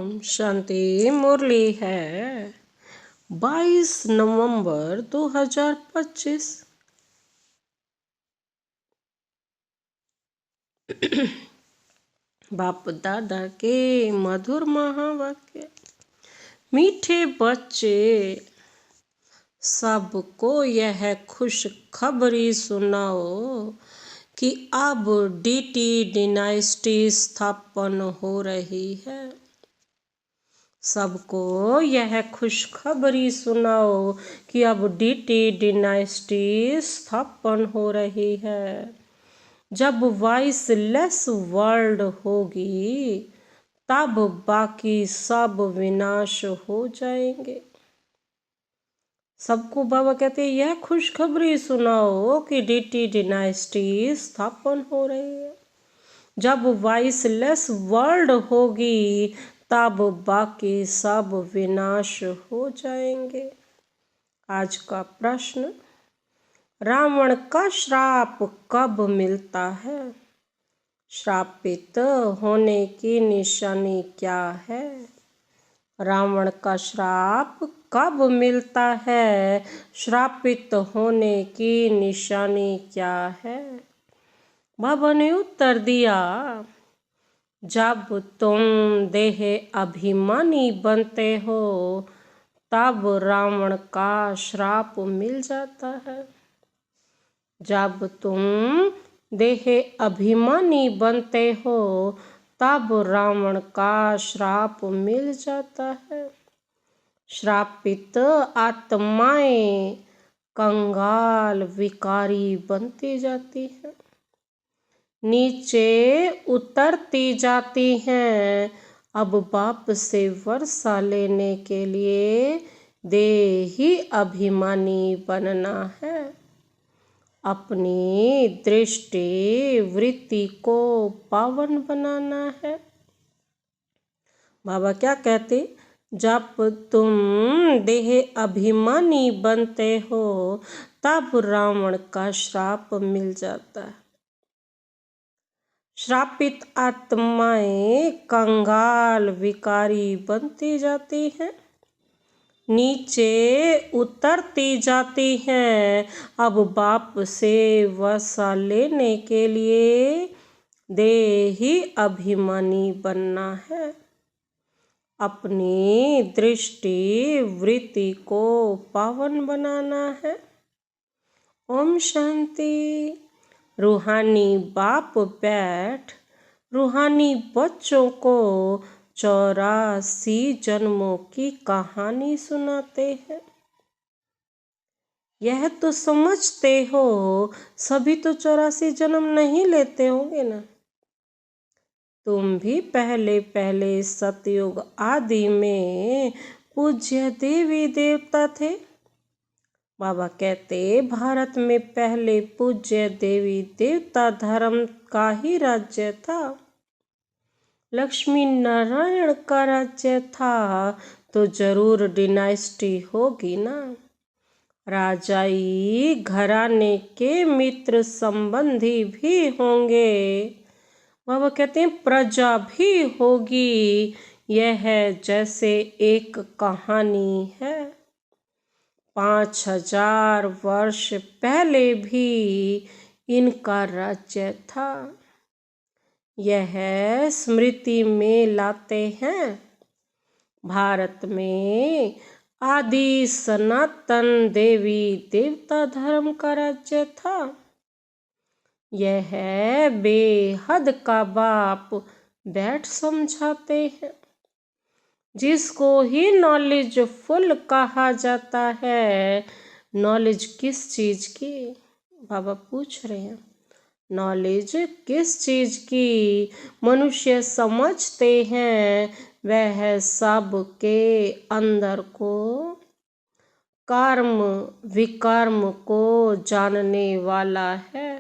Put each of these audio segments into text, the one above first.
ओम शांति। मुरली है 22 नवंबर 2025। बाप दादा के मधुर महावाक्य। मीठे बच्चे, सबको यह खुश खबरी सुनाओ कि अब डीटी डिनाइस्टी स्थापन हो रही है। सबको यह खुशखबरी सुनाओ कि अब डीटी डिनाइस्टी स्थापन हो रही है। जब वॉइसलेस वर्ल्ड होगी तब बाकी सब विनाश हो जाएंगे। सबको बाबा कहते हैं यह खुशखबरी सुनाओ कि डीटी डिनाइस्टी स्थापन हो रही है। जब वॉइसलेस वर्ल्ड होगी तब बाकी सब विनाश हो जाएंगे। आज का प्रश्न, रावण का श्राप कब मिलता है? श्रापित होने की निशानी क्या है? रावण का श्राप कब मिलता है? श्रापित होने की निशानी क्या है? बाबा ने उत्तर दिया, जब तुम देह अभिमानी बनते हो तब रावण का श्राप मिल जाता है। जब तुम देह अभिमानी बनते हो तब रावण का श्राप मिल जाता है। श्रापित आत्माएं कंगाल विकारी बनती जाती हैं, नीचे उतरती जाती हैं। अब बाप से वर्षा लेने के लिए देही अभिमानी बनना है। अपनी दृष्टि वृत्ति को पावन बनाना है। बाबा क्या कहते, जब तुम देह अभिमानी बनते हो तब रावण का श्राप मिल जाता है। श्रापित आत्माएं कंगाल विकारी बनती जाती हैं, नीचे उतरती जाती हैं। अब बाप से वसा लेने के लिए देही अभिमानी बनना है। अपनी दृष्टि वृत्ति को पावन बनाना है। ओम शांति। रूहानी बाप बैठ रूहानी बच्चों को 84 जन्मों की कहानी सुनाते हैं। यह तो समझते हो सभी तो 84 जन्म नहीं लेते होंगे ना। तुम भी पहले पहले सतयुग आदि में पूज्य देवी देवता थे। बाबा कहते, भारत में पहले पूज्य देवी देवता धर्म का ही राज्य था। लक्ष्मी नारायण का राज्य था तो जरूर डिनाइस्टी होगी ना। राजाई घराने के मित्र संबंधी भी होंगे। बाबा कहते हैं प्रजा भी होगी। यह जैसे एक कहानी है। 5000 वर्ष पहले भी इनका राज्य था। यह स्मृति में लाते हैं। भारत में आदि सनातन देवी देवता धर्म का राज्य था। यह बेहद का बाप बैठ समझाते हैं। जिसको ही नॉलेज फुल कहा जाता है। नॉलेज किस चीज की? बाबा पूछ रहे हैं, नॉलेज किस चीज की मनुष्य समझते हैं? वह सब के अंदर को कर्म विकर्म को जानने वाला है।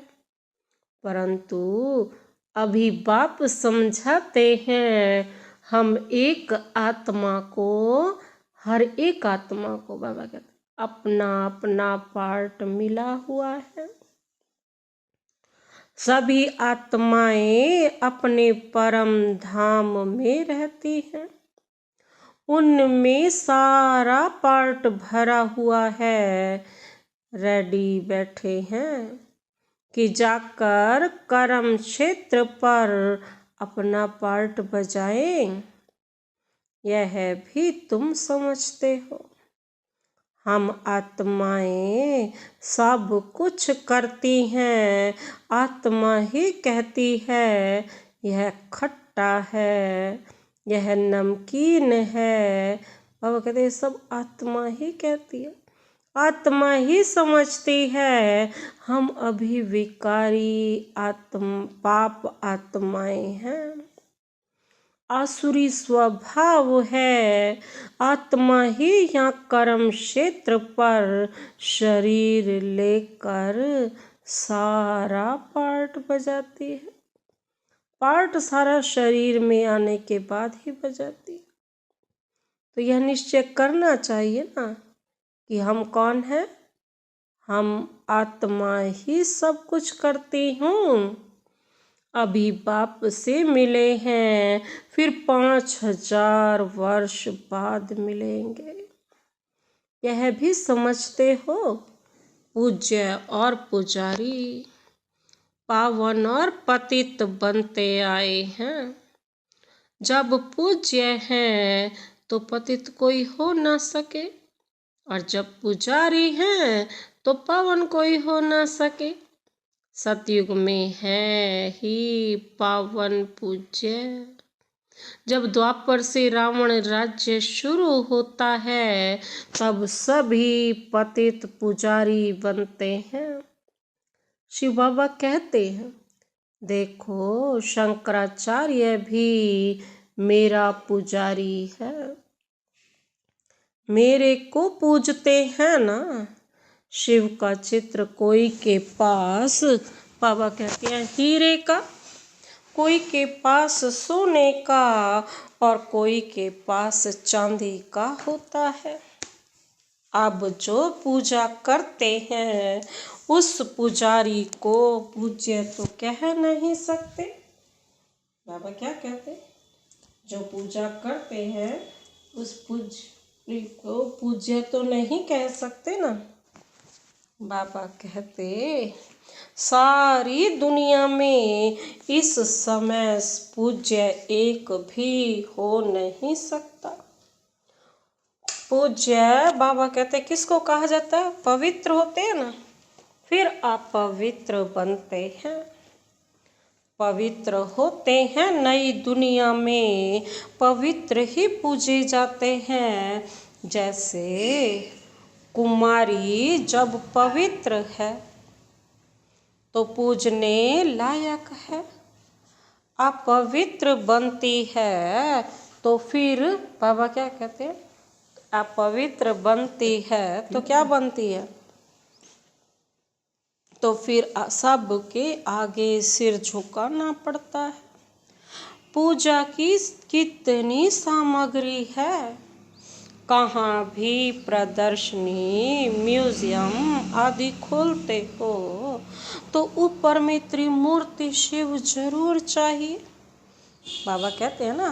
परंतु अभी बाप समझाते हैं, हम एक आत्मा को, हर एक आत्मा को बाबा कहते अपना अपना पार्ट मिला हुआ है। सभी आत्माएं अपने परम धाम में रहती हैं। उनमें सारा पार्ट भरा हुआ है। रेडी बैठे हैं कि जाकर कर्म क्षेत्र पर अपना पार्ट बजाएं। यह भी तुम समझते हो। हम आत्माएं सब कुछ करती हैं। आत्मा ही कहती है यह खट्टा है, यह नमकीन है। बाबा कहते हैं सब आत्मा ही कहती है, आत्मा ही समझती है। हम अभी विकारी पाप आत्माएं हैं। आसुरी स्वभाव है। आत्मा ही यहाँ कर्म क्षेत्र पर शरीर लेकर सारा पार्ट बजाती है। पार्ट सारा शरीर में आने के बाद ही बजाती है। तो यह निश्चय करना चाहिए ना कि हम कौन हैं। हम आत्मा ही सब कुछ करती हूँ। अभी बाप से मिले हैं, फिर 5000 वर्ष बाद मिलेंगे। यह भी समझते हो। पूज्य और पुजारी पावन और पतित बनते आए हैं। जब पूज्य हैं तो पतित कोई हो ना सके, और जब पुजारी हैं तो पावन कोई हो ना सके। सतयुग में है ही पावन पूज्य। जब द्वापर से रावण राज्य शुरू होता है तब सभी पतित पुजारी बनते हैं। शिव बाबा कहते हैं देखो शंकराचार्य भी मेरा पुजारी है, मेरे को पूजते हैं ना। शिव का चित्र कोई के पास, बाबा कहते हैं हीरे का, कोई के पास सोने का और कोई के पास चांदी का होता है। अब जो पूजा करते हैं उस पुजारी को पूज्य तो कह नहीं सकते। बाबा क्या कहते, जो पूजा करते हैं उस पूज्य को पूज्य तो नहीं कह सकते ना। बाबा कहते सारी दुनिया में इस समय पूज्य एक भी हो नहीं सकता। पूज्य बाबा कहते किसको कहा जाता है, पवित्र होते हैं ना, फिर अपवित्र बनते हैं। पवित्र होते हैं नई दुनिया में, पवित्र ही पूजे जाते हैं। जैसे कुमारी जब पवित्र है तो पूजने लायक है, अपवित्र बनती है तो फिर बाबा क्या कहते हैं, अपवित्र बनती है तो क्या बनती है, तो फिर सब के आगे सिर झुकाना पड़ता है। पूजा की कितनी सामग्री है, कहाँ भी प्रदर्शनी म्यूजियम आदि खोलते हो तो ऊपर में त्रिमूर्ति शिव जरूर चाहिए। बाबा कहते हैं ना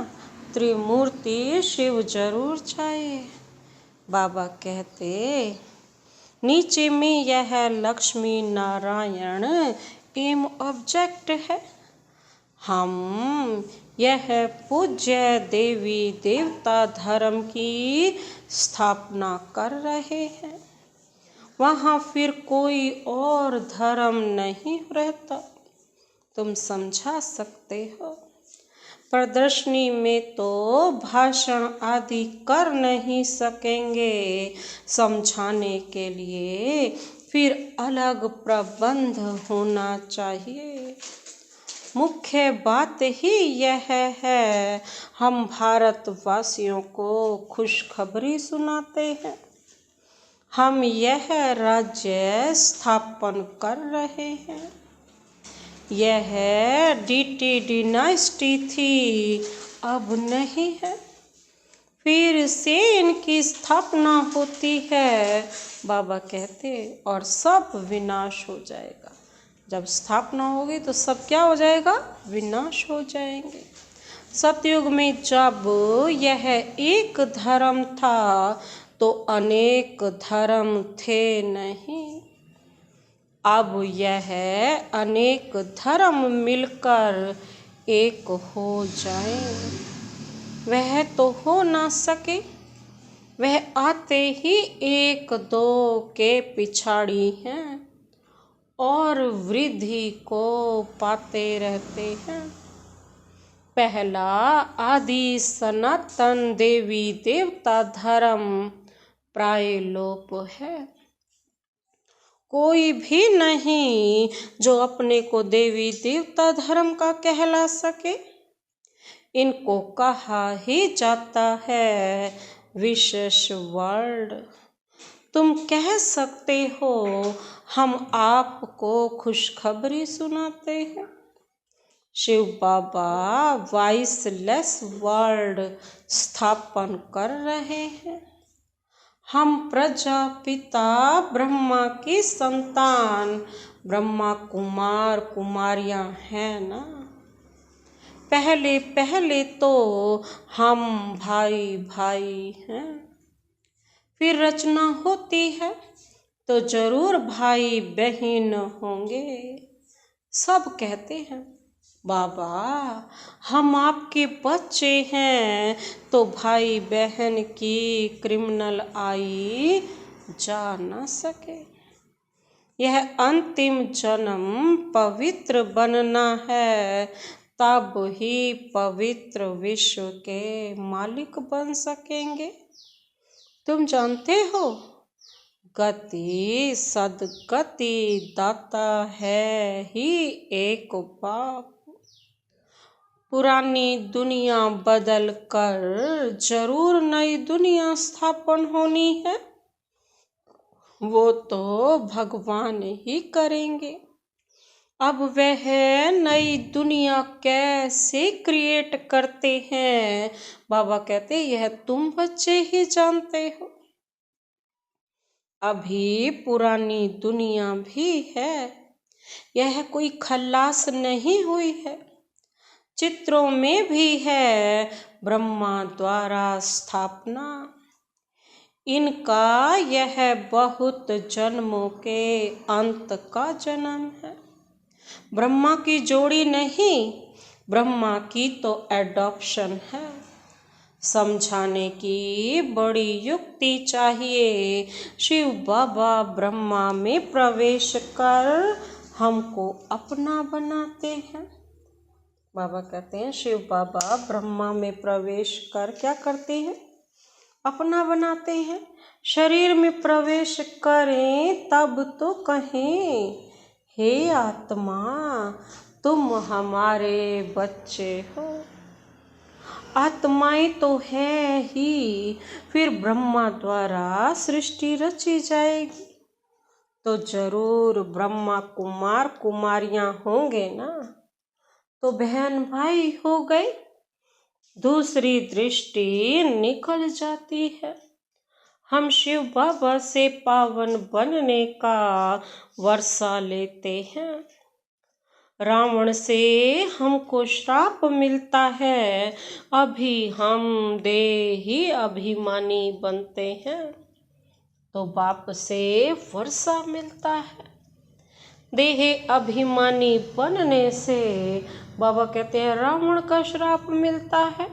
त्रिमूर्ति शिव जरूर चाहिए। बाबा कहते नीचे में यह लक्ष्मी नारायण एम ऑब्जेक्ट है। हम यह पूज्य देवी देवता धर्म की स्थापना कर रहे हैं। वहाँ फिर कोई और धर्म नहीं रहता। तुम समझा सकते हो। प्रदर्शनी में तो भाषण आदि कर नहीं सकेंगे समझाने के लिए, फिर अलग प्रबंध होना चाहिए। मुख्य बात ही यह है हम भारतवासियों को खुशखबरी सुनाते हैं। हम यह राज्य स्थापन कर रहे हैं। यह डीटी डिनाइस्टी थी, अब नहीं है, फिर से इनकी स्थापना होती है। बाबा कहते और सब विनाश हो जाएगा। जब स्थापना होगी तो सब क्या हो जाएगा, विनाश हो जाएंगे। सतयुग में जब यह एक धर्म था तो अनेक धर्म थे नहीं। अब यह अनेक धर्म मिलकर एक हो जाए, वह तो हो ना सके। वह आते ही एक दो के पिछाड़ी हैं और वृद्धि को पाते रहते हैं। पहला आदि सनातन देवी देवता धर्म प्राय लोप है। कोई भी नहीं जो अपने को देवी देवता धर्म का कहला सके। इनको कहा ही जाता है विशेष वर्ड। तुम कह सकते हो हम आपको खुशखबरी सुनाते हैं। शिव बाबा वॉइसलेस वर्ल्ड स्थापन कर रहे हैं। हम प्रजापिता ब्रह्मा की संतान ब्रह्मा कुमार कुमारियां हैं ना। पहले पहले तो हम भाई भाई हैं, फिर रचना होती है तो जरूर भाई बहन होंगे। सब कहते हैं बाबा हम आपके बच्चे हैं, तो भाई बहन की क्रिमिनल आई जा न सके। यह अंतिम जन्म पवित्र बनना है, तब ही पवित्र विश्व के मालिक बन सकेंगे। तुम जानते हो गति सदगति दाता है ही एक बाप। पुरानी दुनिया बदल कर जरूर नई दुनिया स्थापन होनी है, वो तो भगवान ही करेंगे। अब वह नई दुनिया कैसे क्रिएट करते हैं, बाबा कहते यह तुम बच्चे ही जानते हो। अभी पुरानी दुनिया भी है, यह कोई खल्लास नहीं हुई है। चित्रों में भी है ब्रह्मा द्वारा स्थापना। इनका यह बहुत जन्मों के अंत का जन्म है। ब्रह्मा की जोड़ी नहीं, ब्रह्मा की तो एडॉप्शन है। समझाने की बड़ी युक्ति चाहिए। शिव बाबा ब्रह्मा में प्रवेश कर हमको अपना बनाते हैं। बाबा कहते हैं शिव बाबा ब्रह्मा में प्रवेश कर क्या करते हैं, अपना बनाते हैं। शरीर में प्रवेश करें तब तो कहें हे आत्मा तुम हमारे बच्चे हो। आत्माएं तो है ही, फिर ब्रह्मा द्वारा सृष्टि रची जाएगी तो जरूर ब्रह्मा कुमार कुमारियां होंगे ना, तो बहन भाई हो गए। दूसरी दृष्टि निकल जाती है। हम शिव बाबा से पावन बनने का वर्षा लेते हैं। रावण से हमको श्राप मिलता है, अभी हम देही अभिमानी बनते हैं तो बाप से वर्षा मिलता है। देह अभिमानी बनने से बाबा कहते हैं रावण का श्राप मिलता है।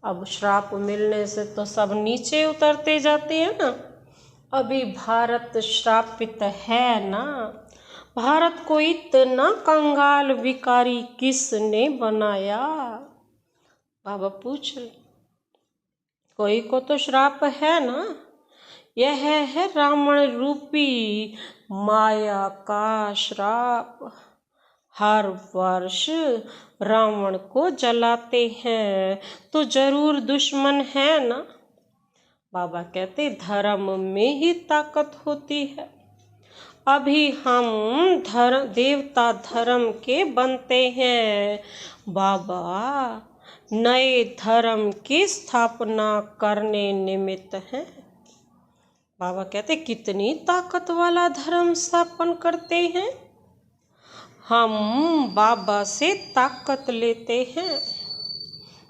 अब श्राप मिलने से तो सब नीचे उतरते जाते हैं ना। अभी भारत श्रापित है ना। भारत को इतना कंगाल विकारी किसने बनाया, बाबा पूछ रहे। कोई को तो श्राप है ना। यह है रावण रूपी माया का श्राप। हर वर्ष रावण को जलाते हैं तो जरूर दुश्मन है ना। बाबा कहते धर्म में ही ताकत होती है। अभी हम देवता धर्म के बनते हैं। बाबा नए धर्म की स्थापना करने निमित्त हैं। बाबा कहते कितनी ताकत वाला धर्म स्थापन करते हैं। हम बाबा से ताकत लेते हैं।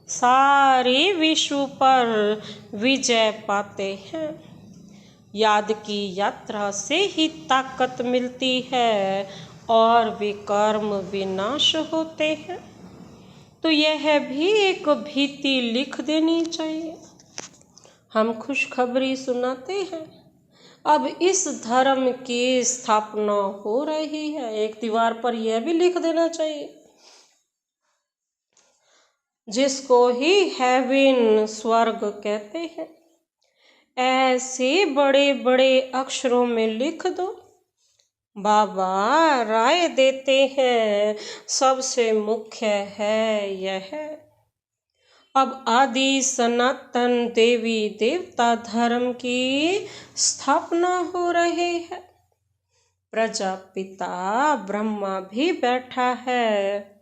सारे विश्व पर विजय पाते हैं। याद की यात्रा से ही ताकत मिलती है और विकर्म विनाश होते हैं। तो यह भी एक भीति लिख देनी चाहिए। हम खुशखबरी सुनाते हैं, अब इस धर्म की स्थापना हो रही है। एक दीवार पर यह भी लिख देना चाहिए, जिसको ही हेवन स्वर्ग कहते हैं। ऐसे बड़े बड़े अक्षरों में लिख दो। बाबा राय देते हैं, सबसे मुख्य है यह, अब आदि सनातन देवी देवता धर्म की स्थापना हो रही है। प्रजापिता ब्रह्मा भी बैठा है।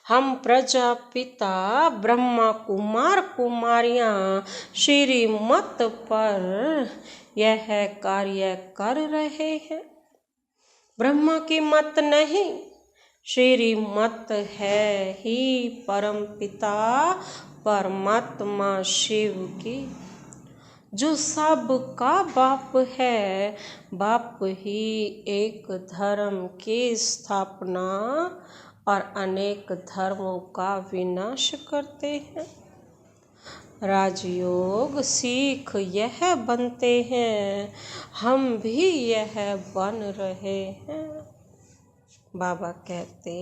हम प्रजापिता ब्रह्मा कुमार कुमारियां श्रीमत पर यह कार्य कर रहे हैं। ब्रह्मा की मत नहीं, श्रीमत है ही परम पिता परमात्मा शिव की, जो सब का बाप है। बाप ही एक धर्म की स्थापना और अनेक धर्मों का विनाश करते हैं। राजयोग सीख यह बनते हैं, हम भी यह बन रहे हैं। बाबा कहते,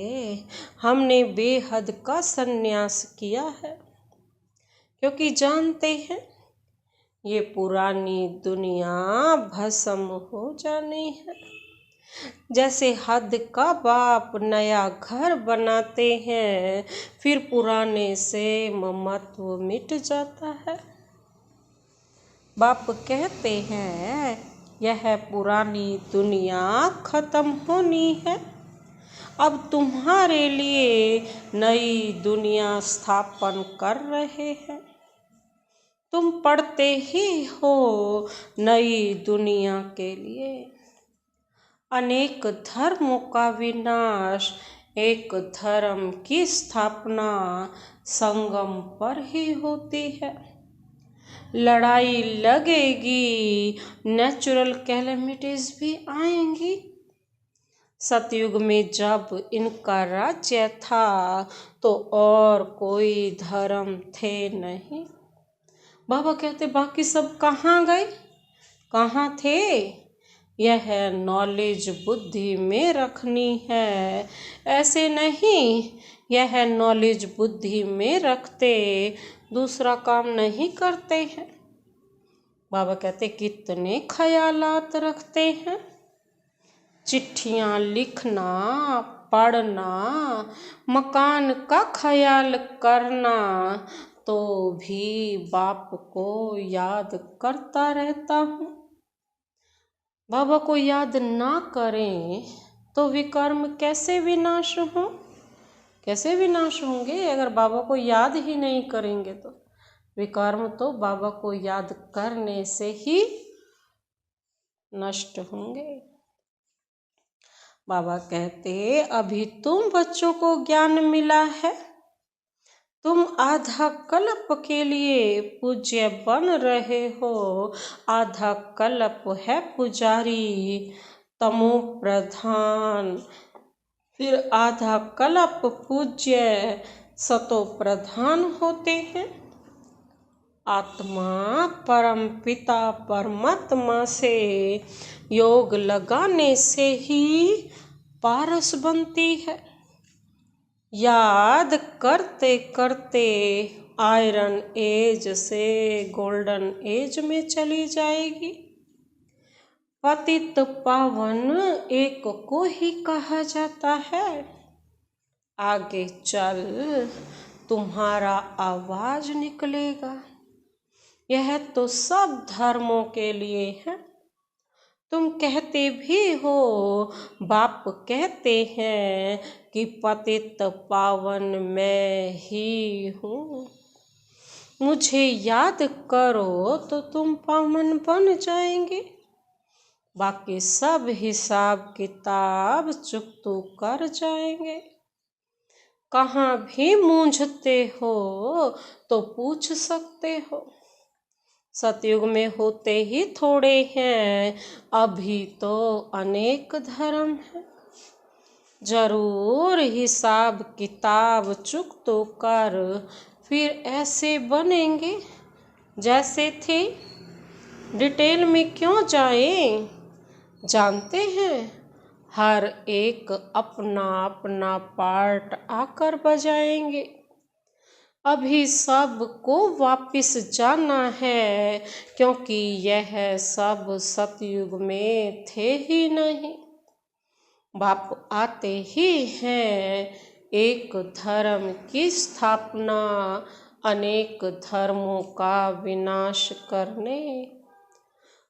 हमने बेहद का संन्यास किया है, क्योंकि जानते हैं ये पुरानी दुनिया भस्म हो जानी है। जैसे हद का बाप नया घर बनाते हैं, फिर पुराने से ममत्व मिट जाता है। बाप कहते हैं यह पुरानी दुनिया खत्म होनी है, अब तुम्हारे लिए नई दुनिया स्थापन कर रहे हैं। तुम पढ़ते ही हो नई दुनिया के लिए। अनेक धर्मों का विनाश, एक धर्म की स्थापना संगम पर ही होती है। लड़ाई लगेगी, नेचुरल कैलेमिटीज भी आएंगी। सतयुग में जब इनका राज्य था तो और कोई धर्म थे नहीं। बाबा कहते बाकी सब कहाँ गए, कहाँ थे? यह नॉलेज बुद्धि में रखनी है, ऐसे नहीं। यह नॉलेज बुद्धि में रखते दूसरा काम नहीं करते हैं। बाबा कहते कितने ख्यालात रखते हैं। चिट्ठियाँ लिखना, पढ़ना, मकान का ख्याल करना, तो भी बाप को याद करता रहता हूँ। बाबा को याद ना करें तो विकर्म कैसे विनाश हो? कैसे विनाश होंगे अगर बाबा को याद ही नहीं करेंगे? तो विकर्म तो बाबा को याद करने से ही नष्ट होंगे। बाबा कहते अभी तुम बच्चों को ज्ञान मिला है, तुम आधा कल्प के लिए पूज्य बन रहे हो। आधा कल्प है पुजारी तमो प्रधान, फिर आधा कल्प पूज्य सतो प्रधान होते हैं। आत्मा परम पिता परमात्मा से योग लगाने से ही पारस बनती है। याद करते करते आयरन एज से गोल्डन एज में चली जाएगी। पतित पावन एक को ही कहा जाता है। आगे चल तुम्हारा आवाज निकलेगा। यह तो सब धर्मों के लिए है। तुम कहते भी हो, बाप कहते हैं कि पतित पावन मैं ही हूँ। मुझे याद करो तो तुम पावन बन जाएंगे। बाकी सब हिसाब किताब चुकतू कर जाएंगे। कहाँ भी मूंझते हो तो पूछ सकते हो। सतयुग में होते ही थोड़े हैं, अभी तो अनेक धर्म है। जरूर हिसाब किताब चुक तो कर, फिर ऐसे बनेंगे जैसे थे। डिटेल में क्यों जाएं, जानते हैं हर एक अपना अपना पार्ट आकर बजाएंगे। अभी सबको वापिस जाना है, क्योंकि यह सब सतयुग में थे ही नहीं। बाप आते ही हैं एक धर्म की स्थापना, अनेक धर्मों का विनाश करने।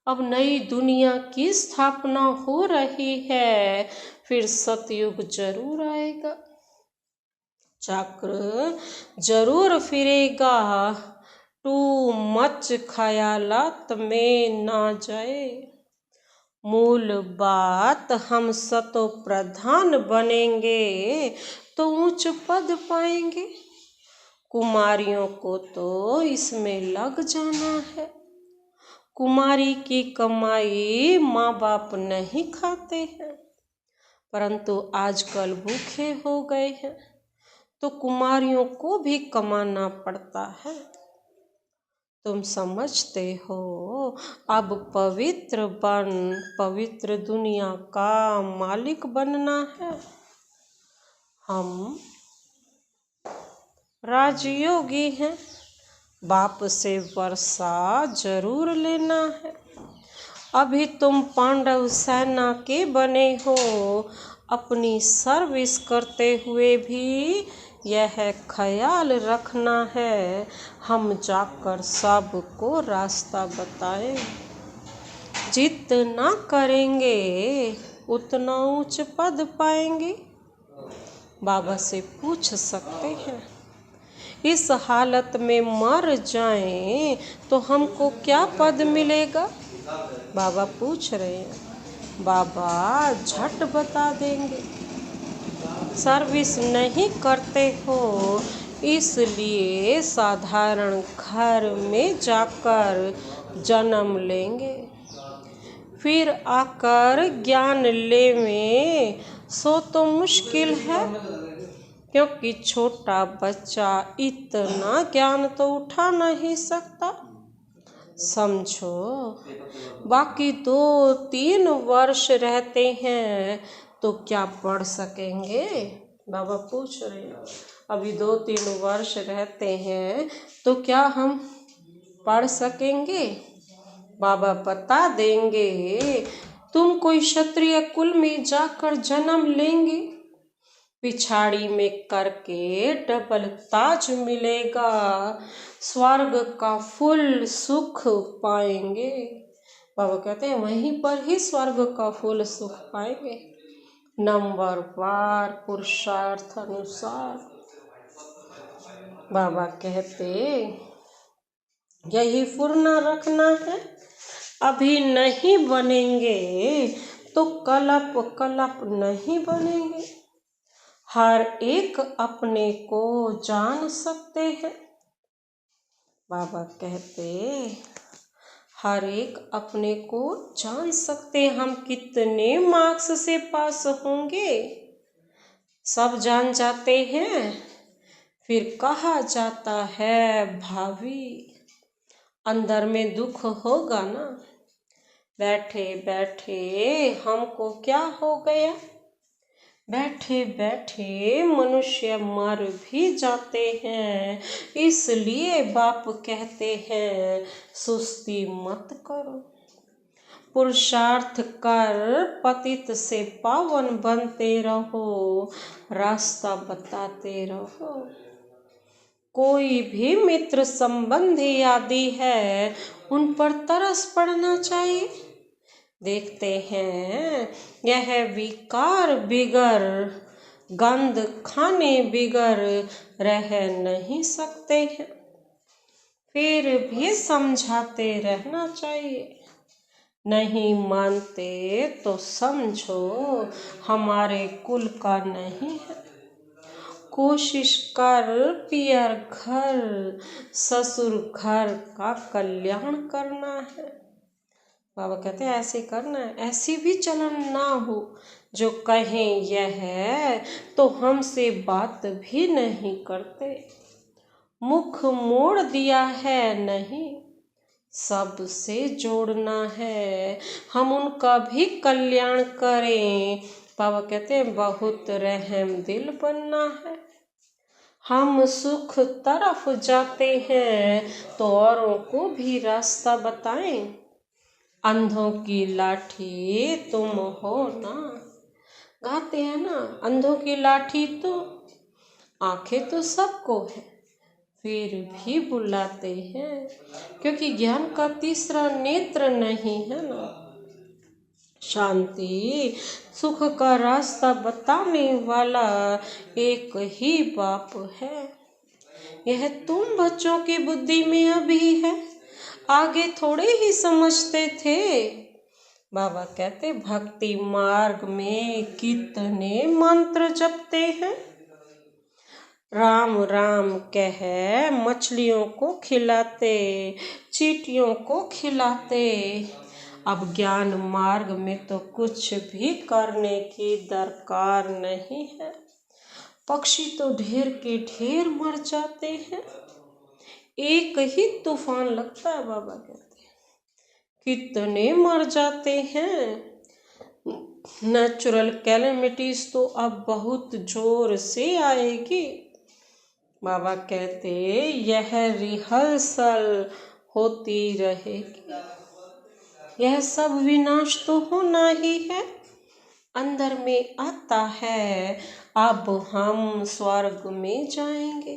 अब नई दुनिया की स्थापना हो रही है, फिर सतयुग जरूर आएगा। चक्र जरूर फिरेगा, टू मच ख्यालात में ना जाए। मूल बात हम सतो प्रधान बनेंगे तो ऊंच पद पाएंगे। कुमारियों को तो इसमें लग जाना है। कुमारी की कमाई माँ बाप नहीं खाते हैं, परंतु आजकल भूखे हो गए हैं, तो कुमारियों को भी कमाना पड़ता है। तुम समझते हो अब पवित्र बन पवित्र दुनिया का मालिक बनना है। हम राजयोगी हैं, बाप से वर्षा जरूर लेना है। अभी तुम पांडव सेना के बने हो, अपनी सर्विस करते हुए भी यह ख्याल रखना है हम जाकर सबको रास्ता बताएं। जितना करेंगे उतना ऊंच पद पाएंगे। बाबा से पूछ सकते हैं, इस हालत में मर जाएं तो हमको क्या पद मिलेगा? बाबा पूछ रहे हैं। बाबा झट बता देंगे। सर्विस नहीं करते हो, इसलिए साधारण घर में जाकर जन्म लेंगे, फिर आकर ज्ञान लेवें सो तो मुश्किल है, क्योंकि छोटा बच्चा इतना ज्ञान तो उठा नहीं सकता। समझो, बाकी 2-3 वर्ष रहते हैं तो क्या पढ़ सकेंगे? बाबा पूछ रहे हैं, अभी 2-3 वर्ष रहते हैं तो क्या हम पढ़ सकेंगे? बाबा बता देंगे, तुम कोई क्षत्रिय कुल में जाकर जन्म लेंगे, पिछाड़ी में करके डबल ताज मिलेगा, स्वर्ग का फुल सुख पाएंगे। बाबा कहते हैं वहीं पर ही स्वर्ग का फुल सुख पाएंगे, नंबर वार पुरुषार्थ अनुसार। बाबा कहते यही पूर्ण रखना है, अभी नहीं बनेंगे तो कलप नहीं बनेंगे। हर एक अपने को जान सकते हैं। बाबा कहते हर एक अपने को जान सकते, हम कितने मार्क्स से पास होंगे सब जान जाते हैं। फिर कहा जाता है भावी, अंदर में दुख होगा ना। बैठे बैठे हमको क्या हो गया, बैठे बैठे मनुष्य मर भी जाते हैं, इसलिए बाप कहते हैं सुस्ती मत करो, पुरुषार्थ कर पतित से पावन बनते रहो, रास्ता बताते रहो। कोई भी मित्र संबंधी आदि है, उन पर तरस पड़ना चाहिए। देखते हैं यह विकार बिगर गंध खाने बिगर रह नहीं सकते हैं, फिर भी समझाते रहना चाहिए। नहीं मानते तो समझो हमारे कुल का नहीं है। कोशिश कर पियर घर ससुर घर का कल्याण करना है। बाबा कहते हैं ऐसे करना है, ऐसी भी चलन ना हो जो कहें यह है तो हमसे बात भी नहीं करते, मुख मोड़ दिया है नहीं, सबसे जोड़ना है हम उनका भी कल्याण करें। बाबा कहते हैं बहुत रहम दिल बनना है। हम सुख तरफ जाते हैं तो औरों को भी रास्ता बताएं, अंधों की लाठी तुम हो ना। गाते हैं ना, अंधों की लाठी तो आंखें तो सबको है, फिर भी बुलाते हैं क्योंकि ज्ञान का तीसरा नेत्र नहीं है ना। शांति सुख का रास्ता बताने वाला एक ही बाप है। यह तुम बच्चों की बुद्धि में अभी है, आगे थोड़े ही समझते थे। बाबा कहते भक्ति मार्ग में कितने मंत्र जपते हैं, राम राम कह मछलियों को खिलाते, चींटियों को खिलाते। अब ज्ञान मार्ग में तो कुछ भी करने की दरकार नहीं है, पक्षी तो ढेर के ढेर मर जाते हैं, एक ही तूफान लगता है। बाबा कहते हैं कितने मर जाते हैं। नेचुरल कैलेमिटीज तो अब बहुत जोर से आएगी। बाबा कहते यह रिहर्सल होती रहेगी, यह सब विनाश तो होना ही है। अंदर में आता है अब हम स्वर्ग में जाएंगे,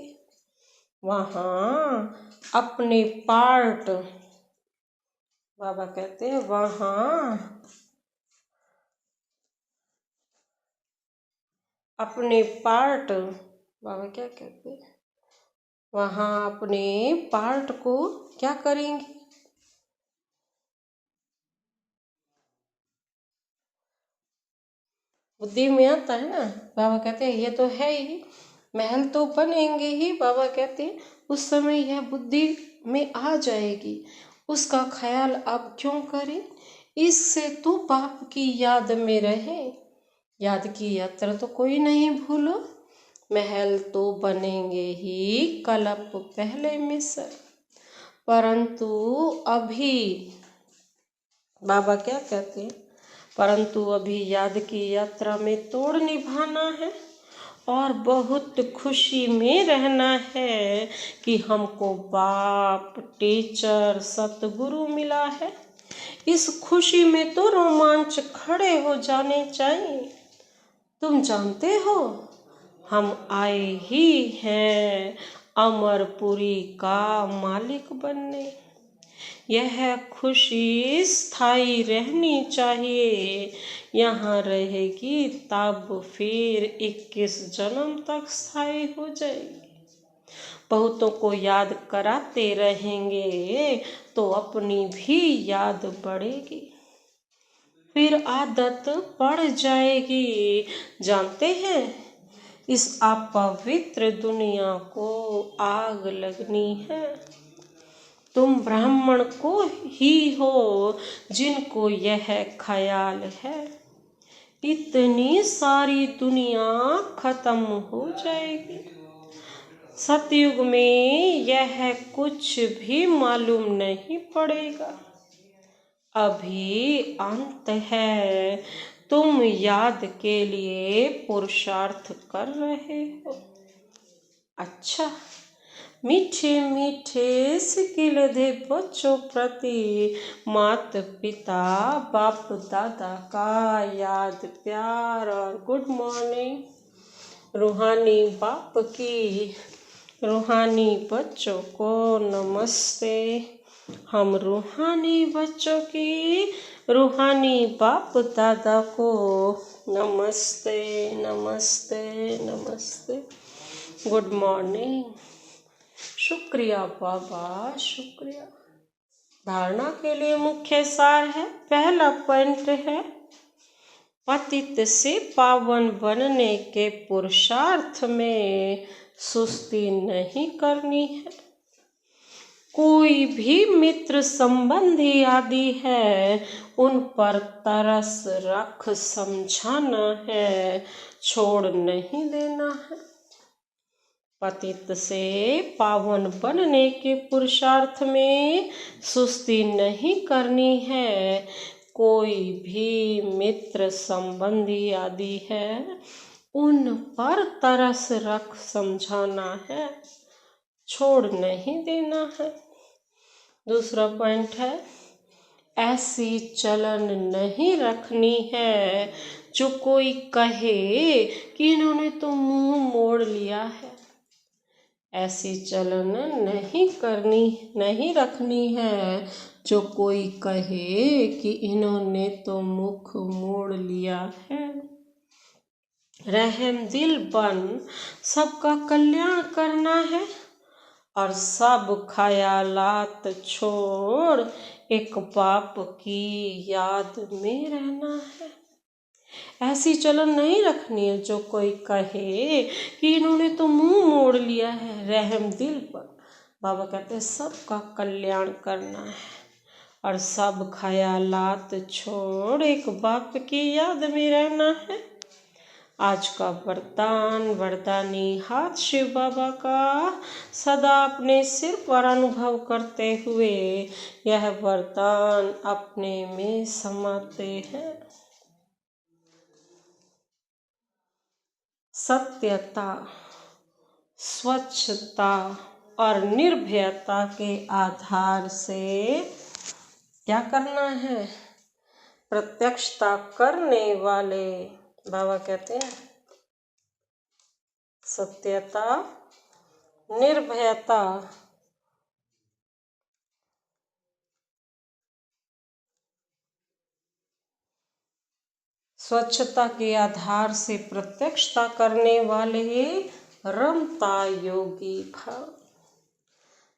वहाँ अपने पार्ट, बाबा कहते हैं वहाँ अपने पार्ट, बाबा क्या कहते हैं, वहाँ अपने पार्ट को क्या करेंगे, बुद्धि में आता है ना। बाबा कहते हैं ये तो है ही, महल तो बनेंगे ही। बाबा कहते हैं उस समय यह बुद्धि में आ जाएगी, उसका ख्याल अब क्यों करें, इससे तो बाप की याद में रहे। याद की यात्रा तो कोई नहीं भूलो, महल तो बनेंगे ही कल्प पहले में सर, परंतु अभी बाबा क्या कहते हैं, परंतु अभी याद की यात्रा में तोड़ निभाना है और बहुत खुशी में रहना है कि हमको बाप टीचर सतगुरु मिला है। इस खुशी में तो रोमांच खड़े हो जाने चाहिए। तुम जानते हो हम आए ही हैं अमरपुरी का मालिक बनने, यह खुशी स्थायी रहनी चाहिए, यहाँ रहेगी तब फिर 21 जन्म तक स्थायी हो जाएगी। बहुतों को याद कराते रहेंगे तो अपनी भी याद बढ़ेगी, फिर आदत पड़ जाएगी। जानते हैं इस अपवित्र दुनिया को आग लगनी है। तुम ब्राह्मण को ही हो जिनको यह ख्याल है, इतनी सारी दुनिया खत्म हो जाएगी। सतयुग में यह कुछ भी मालूम नहीं पड़ेगा, अभी अंत है। तुम याद के लिए पुरुषार्थ कर रहे हो। अच्छा, मीठे मीठे सिकिल दे बच्चों प्रति मात पिता बाप दादा का याद प्यार और गुड मॉर्निंग। रूहानी बाप की रूहानी बच्चों को नमस्ते। हम रूहानी बच्चों की रूहानी बाप दादा को नमस्ते नमस्ते नमस्ते, गुड मॉर्निंग। शुक्रिया बाबा, शुक्रिया। धारणा के लिए मुख्य सार है, पहला पॉइंट है पतित से पावन बनने के पुरुषार्थ में सुस्ती नहीं करनी है। कोई भी मित्र संबंधी आदि है, उन पर तरस रख समझाना है, छोड़ नहीं देना है। पतित से पावन बनने के पुरुषार्थ में सुस्ती नहीं करनी है। कोई भी मित्र संबंधी आदि है, उन पर तरस रख समझाना है, छोड़ नहीं देना है। दूसरा पॉइंट है, ऐसी चलन नहीं रखनी है जो कोई कहे कि इन्होंने तो मुंह मोड़ लिया है। ऐसी चलन नहीं रखनी है जो कोई कहे कि इन्होंने तो मुख मोड़ लिया है। रहम दिल बन सबका कल्याण करना है और सब ख्यालात छोड़ एक बाप की याद में रहना है। ऐसी चलन नहीं रखनी है जो कोई कहे कि इन्होंने तो मुंह मोड़ लिया है। रहम दिल पर बाबा कहते हैं सबका कल्याण करना है और सब ख्यालात छोड़ एक बाप की याद में रहना है। आज का वरदानी हाथ शिव बाबा का सदा अपने सिर पर अनुभव करते हुए यह वरदान अपने में समाते हैं। सत्यता, स्वच्छता और निर्भयता के आधार से क्या करना है? प्रत्यक्षता करने वाले बाबा कहते हैं सत्यता, निर्भयता स्वच्छता के आधार से प्रत्यक्षता करने वाले रमता योगी भव।